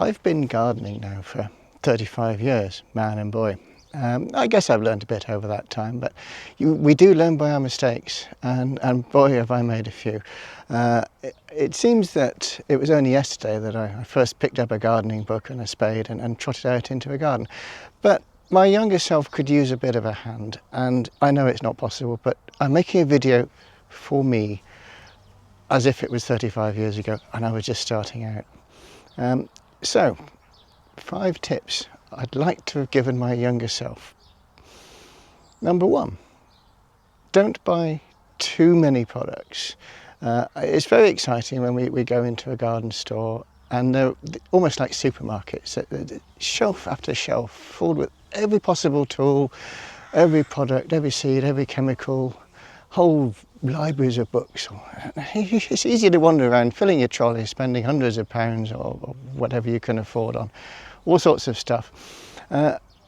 I've been gardening now for 35 years, man and boy. I guess I've learned a bit over that time, but we do learn by our mistakes, and boy have I made a few. It seems that it was only yesterday that I first picked up a gardening book and a spade and trotted out into a garden. But my younger self could use a bit of a hand, and I know it's not possible, but I'm making a video for me as if it was 35 years ago and I was just starting out. So, 5 tips I'd like to have given my younger self. Number 1, don't buy too many products. It's very exciting when we go into a garden store and they're almost like supermarkets, shelf after shelf filled with every possible tool, every product, every seed, every chemical, whole libraries of books. It's easy to wander around filling your trolley, spending hundreds of pounds or whatever you can afford on all sorts of stuff.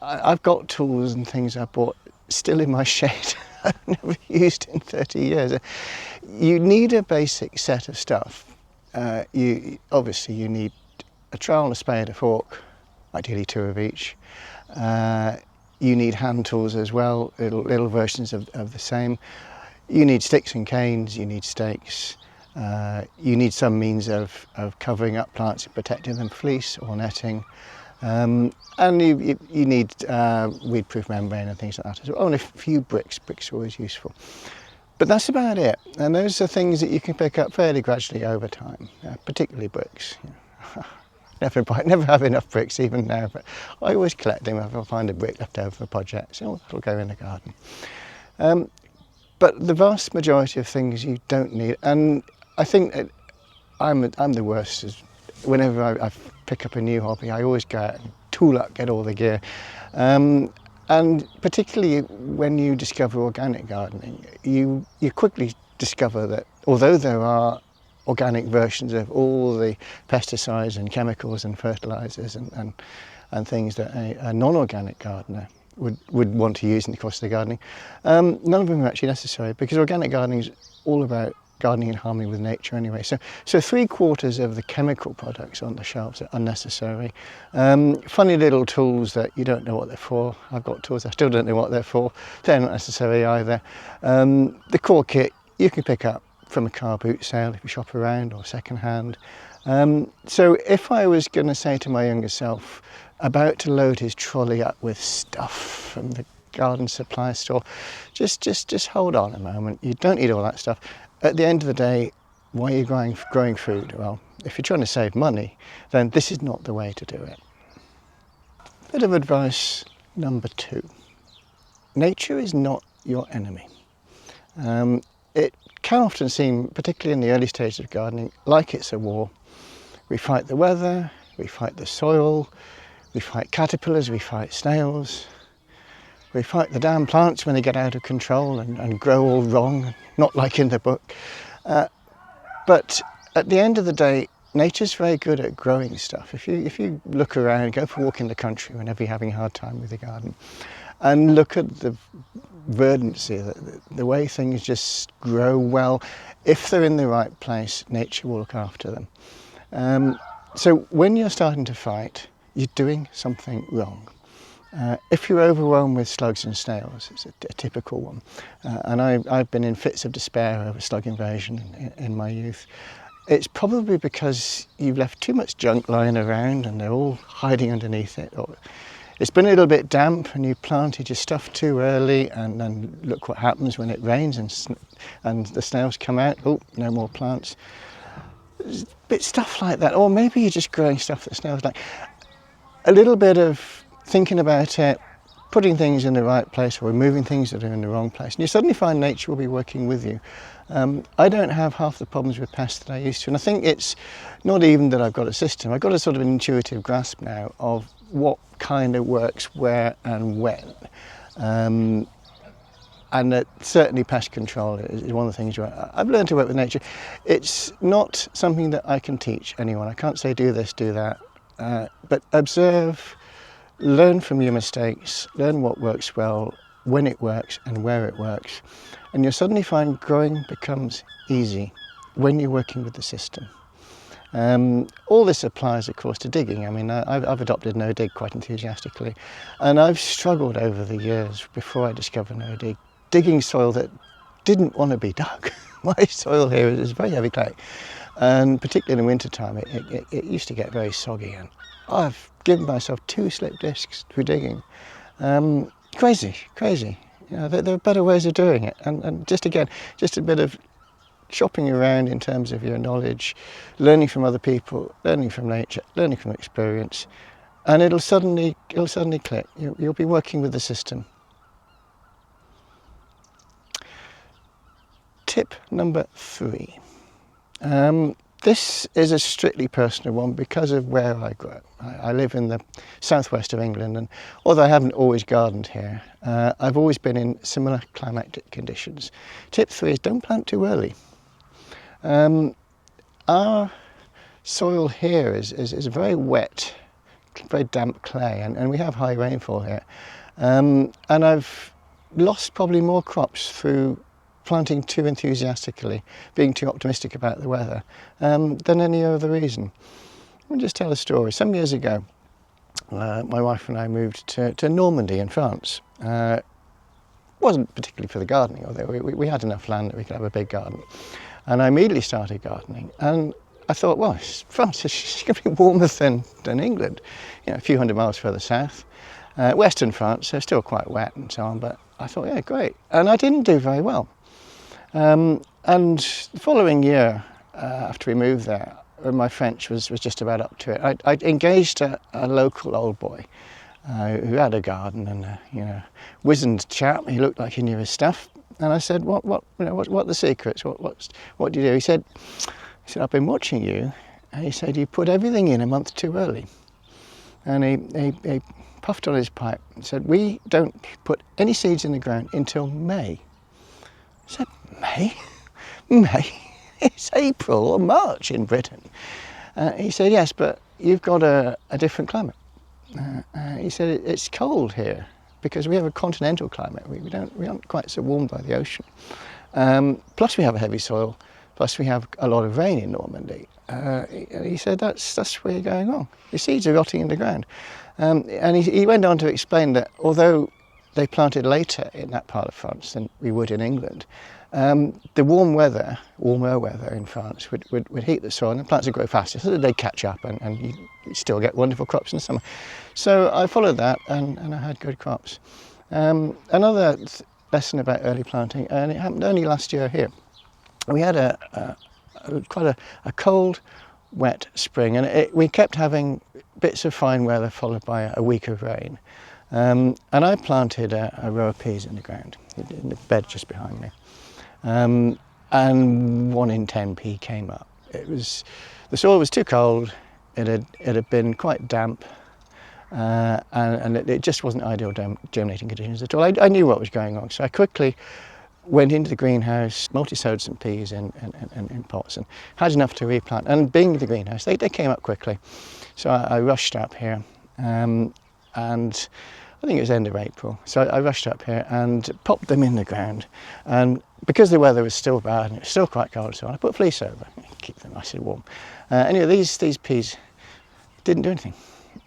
I've got tools and things I bought still in my shed I've never used in 30 years. You need a basic set of stuff. Obviously you need a trowel, a spade, a fork, ideally 2 of each. You need hand tools as well, little versions of the same. You need sticks and canes, you need stakes, you need some means of covering up plants and protecting them, fleece or netting, and you need weed-proof membrane and things like that as well. Oh, and a few bricks are always useful. But that's about it, and those are things that you can pick up fairly gradually over time, particularly bricks. Never have enough bricks even now, but I always collect them if I find a brick left over for a project, so that'll go in the garden. But the vast majority of things you don't need, and I think that I'm the worst. Whenever I pick up a new hobby, I always go out and tool up, get all the gear. And particularly when you discover organic gardening, you quickly discover that although there are organic versions of all the pesticides and chemicals and fertilizers and things that a non-organic gardener would want to use in the course of the gardening, none of them are actually necessary, because organic gardening is all about gardening in harmony with nature anyway. So 3/4 of the chemical products on the shelves are unnecessary. Funny little tools that you don't know what they're for. I've got tools I still don't know what they're for. They're not necessary either. The core kit you can pick up from a car boot sale if you shop around, or second hand. So if I was going to say to my younger self, about to load his trolley up with stuff from the garden supply store, just hold on a moment. You don't need all that stuff. At the end of the day, why are you growing food? Well, if you're trying to save money, then this is not the way to do it. Bit of advice number 2. Nature is not your enemy. It can often seem, particularly in the early stages of gardening, like it's a war. We fight the weather, we fight the soil, we fight caterpillars, we fight snails, we fight the damn plants when they get out of control and grow all wrong, not like in the book. But at the end of the day, nature's very good at growing stuff. If you look around, go for a walk in the country whenever you're having a hard time with the garden, and look at the verdancy, the way things just grow well. If they're in the right place, nature will look after them. So when you're starting to fight, you're doing something wrong. If you're overwhelmed with slugs and snails, it's a typical one. And I've been in fits of despair over slug invasion in my youth. It's probably because you've left too much junk lying around and they're all hiding underneath it. Or it's been a little bit damp and you planted your stuff too early, and then look what happens when it rains and the snails come out. Oh, no more plants. Bit stuff like that. Or maybe you're just growing stuff that snails like. A little bit of thinking about it, putting things in the right place or removing things that are in the wrong place, and you suddenly find nature will be working with you. I don't have half the problems with pests that I used to, and I think it's not even that I've got a system. I've got a sort of an intuitive grasp now of what kind of works where and when. And that certainly pest control is one of the things where I've learned to work with nature. It's not something that I can teach anyone. I can't say do this, do that, but observe, learn from your mistakes, learn what works well, when it works and where it works, and you'll suddenly find growing becomes easy when you're working with the system. All this applies, of course, to digging. I mean, I've adopted no-dig quite enthusiastically, and I've struggled over the years before I discovered no-dig, digging soil that didn't want to be dug. My soil here is very heavy clay, and particularly in the winter time, it used to get very soggy, and I've given myself 2 slip discs through digging. Crazy. You know, there are better ways of doing it, and just a bit of shopping around in terms of your knowledge, learning from other people, learning from nature, learning from experience, and it'll suddenly click. You'll be working with the system. Tip number 3. This is a strictly personal one because of where I grow. I live in the southwest of England, and although I haven't always gardened here, I've always been in similar climatic conditions. Tip 3 is don't plant too early. Our soil here is very wet, very damp clay, and we have high rainfall here. And I've lost probably more crops through planting too enthusiastically, being too optimistic about the weather, than any other reason. Let me just tell a story. Some years ago, my wife and I moved to Normandy in France. Wasn't particularly for the gardening, although we had enough land that we could have a big garden. And I immediately started gardening, and I thought, well, France is going to be warmer than England, you know, a few hundred miles further south. Western France, they're still quite wet and so on, but I thought, yeah, great. And I didn't do very well. And the following year, after we moved there, when my French was just about up to it, I engaged a local old boy who had a garden, and wizened chap. He looked like he knew his stuff. And I said, what are the secrets? What do you do? He said, I've been watching you. And he said, you put everything in a month too early. And he puffed on his pipe and said, we don't put any seeds in the ground until May. I said, May? May? It's April or March in Britain. He said, yes, but you've got a different climate. He said, it's cold here because we have a continental climate. We aren't quite so warmed by the ocean. Plus we have a heavy soil, plus we have a lot of rain in Normandy. He said, that's where you're going wrong. Your seeds are rotting in the ground. And he went on to explain that although they planted later in that part of France than we would in England, the warmer weather in France would heat the soil and the plants would grow faster, so that they'd catch up and you still get wonderful crops in the summer. So I followed that and I had good crops. Another lesson about early planting, and it happened only last year here. We had quite a cold, wet spring, and we kept having bits of fine weather followed by a week of rain. And I planted a row of peas in the ground, in the bed just behind me. And 1 in 10 pea came up. The soil was too cold, it had been quite damp, and it just wasn't ideal germinating conditions at all. I knew what was going on, so I quickly went into the greenhouse, multi-sowed some peas in pots, and had enough to replant. And being in the greenhouse, they came up quickly. So I rushed up here, and I think it was end of April. So I rushed up here and popped them in the ground. And because the weather was still bad and it was still quite cold, so I put fleece over, keep them nice and warm. Anyway, these peas didn't do anything.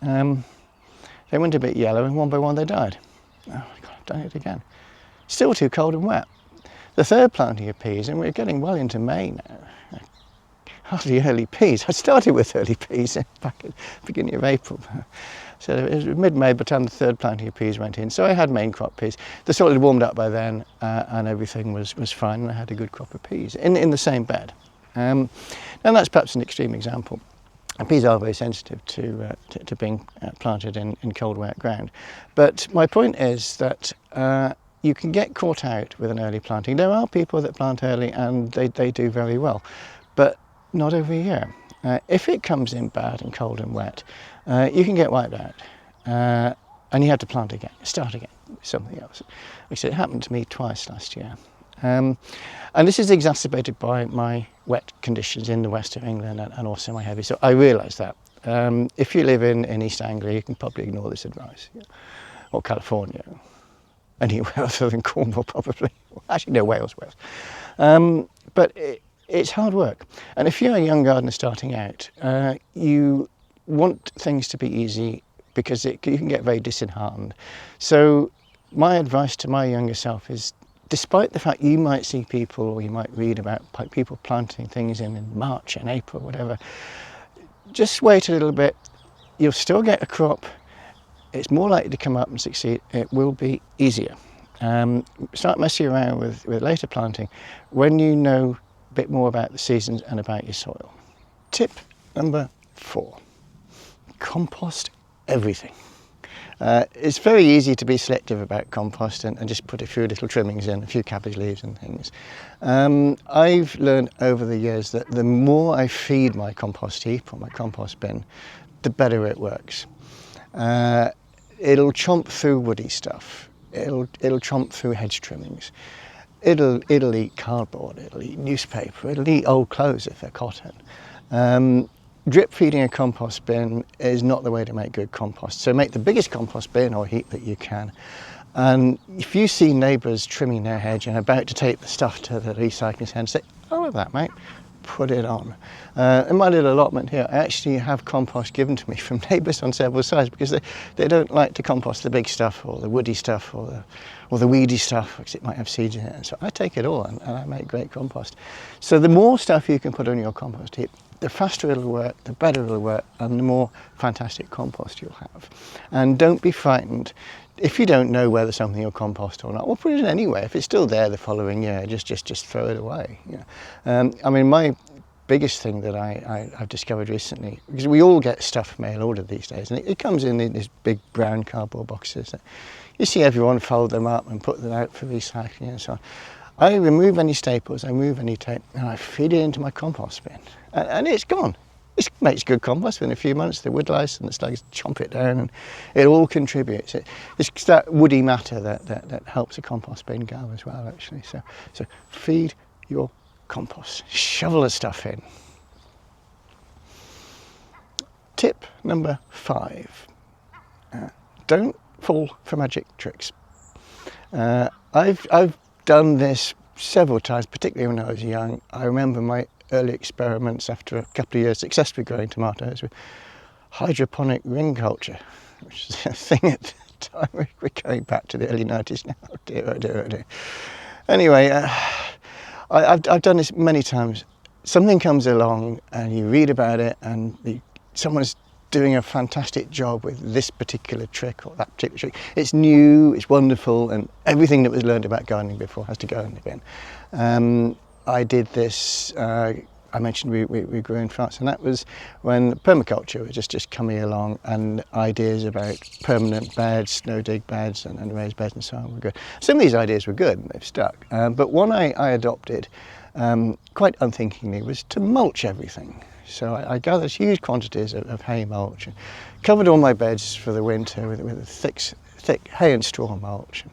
They went a bit yellow, and one by one they died. Oh my God, I've done it again. Still too cold and wet. The third planting of peas, and we're getting well into May now. Hardly early peas. I started with early peas back at the beginning of April. So it was mid-May by the time the third planting of peas went in. So I had main crop peas. The soil had warmed up by then, and everything was fine, and I had a good crop of peas in the same bed. And that's perhaps an extreme example. And peas are very sensitive to being planted in cold, wet ground. But my point is that you can get caught out with an early planting. There are people that plant early and they do very well, but not every year. If it comes in bad and cold and wet, you can get wiped out, and you have to plant again, start again with something else. Which it happened to me twice last year. And this is exacerbated by my wet conditions in the west of England and also my heavy. So I realise that. If you live in East Anglia, you can probably ignore this advice, or California. Anywhere other than Cornwall, probably. Actually, no, Wales. But it's hard work. And if you're a young gardener starting out, you want things to be easy because you can get very disheartened. So my advice to my younger self is, despite the fact you might see people, or you might read about people planting things in March and April, whatever, just wait a little bit. You'll still get a crop. It's more likely to come up and succeed. It will be easier. Start messing around with later planting when you know a bit more about the seasons and about your soil. Tip number 4, compost everything. It's very easy to be selective about compost and just put a few little trimmings in, a few cabbage leaves and things. I've learned over the years that the more I feed my compost heap or my compost bin, the better it works. It'll chomp through woody stuff. It'll chomp through hedge trimmings. It'll eat cardboard. It'll eat newspaper. It'll eat old clothes if they're cotton. Drip feeding a compost bin is not the way to make good compost. So make the biggest compost bin or heap that you can. And if you see neighbours trimming their hedge and about to take the stuff to the recycling centre, say, "I love that, mate." Put it on. In my little allotment here, I actually have compost given to me from neighbours on several sides, because they don't like to compost the big stuff or the woody stuff or the weedy stuff, because it might have seeds in it. And so I take it all and I make great compost. So the more stuff you can put on your compost heap, the faster it'll work, the better it'll work, and the more fantastic compost you'll have. And don't be frightened. If you don't know whether something will compost or not, well, put it in anyway. If it's still there the following year, just throw it away. I mean, my biggest thing that I've discovered recently, because we all get stuff mail ordered these days, and it comes in these big brown cardboard boxes. You see everyone fold them up and put them out for recycling and so on. I remove any staples, I remove any tape, and I feed it into my compost bin, and it's gone. It makes good compost. In a few months, the wood lice and the slugs chomp it down, and it all contributes. It's that woody matter that helps a compost bin go as well, actually. So feed your compost. Shovel the stuff in. Tip number 5. Don't fall for magic tricks. I've done this several times, particularly when I was young. I remember my early experiments after a couple of years successfully growing tomatoes with hydroponic ring culture, which is a thing at the time. We're going back to the early 90s now. Oh dear, oh dear, oh dear. Anyway, I've done this many times. Something comes along and you read about it, and someone's doing a fantastic job with this particular trick or that particular trick. It's new, it's wonderful, and everything that was learned about gardening before has to go in the bin. I did this, I mentioned we grew in France, and that was when permaculture was just coming along, and ideas about permanent beds, no dig beds and raised beds and so on were good. Some of these ideas were good and they've stuck, but one I adopted quite unthinkingly was to mulch everything. So I gathered huge quantities of hay mulch and covered all my beds for the winter with a thick hay and straw mulch.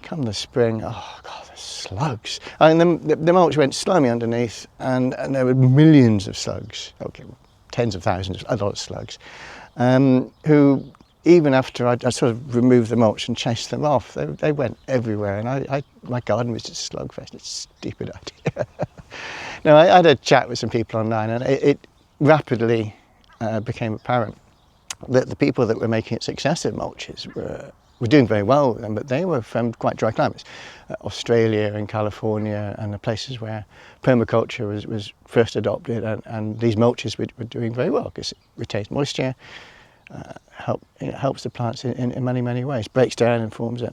Come the spring, oh God, the slugs. I mean, the mulch went slimy underneath, and there were millions of slugs, okay, tens of thousands, a lot of slugs, who, even after I sort of removed the mulch and chased them off, they went everywhere, and my garden was just a slugfest. It's a stupid idea. Now, I had a chat with some people online, and it rapidly became apparent that the people that were making it successive mulches were doing very well with them, but they were from quite dry climates. Australia and California and the places where permaculture was first adopted, and these mulches were doing very well because it retains moisture, helps the plants in many ways, breaks down and forms a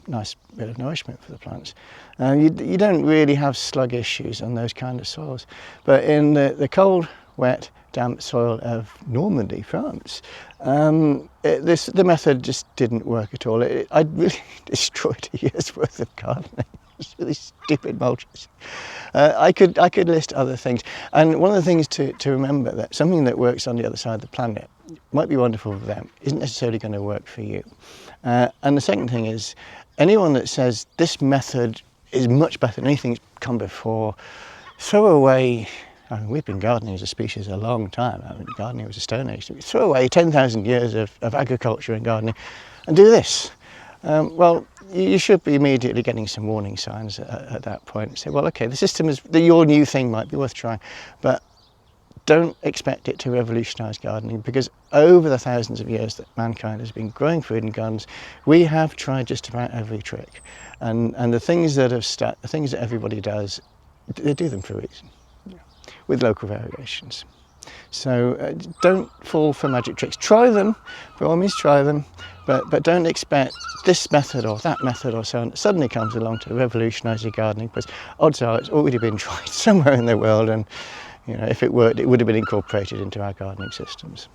nice bit of nourishment for the plants. You don't really have slug issues on those kind of soils, but in the cold, wet, damp soil of Normandy, France, the method just didn't work at all. I really destroyed a year's worth of gardening. It's really stupid mulches. I could list other things, and one of the things to remember, that something that works on the other side of the planet might be wonderful for them isn't necessarily going to work for you. And the second thing is, anyone that says this method is much better than anything that's come before, throw away. I mean, we've been gardening as a species a long time. I mean, gardening was a stone age. Throw away 10,000 years of agriculture and gardening and do this. Well, you should be immediately getting some warning signs at that point. Say, well, okay, the system is, your new thing might be worth trying, but don't expect it to revolutionise gardening, because over the thousands of years that mankind has been growing food in gardens, we have tried just about every trick, and the things that have the things that everybody does, they do them for a reason, with local variations. So don't fall for magic tricks. Try them, by all means try them, but don't expect this method or that method or so on suddenly comes along to revolutionise your gardening, because odds are it's already been tried somewhere in the world, and if it worked, it would have been incorporated into our gardening systems.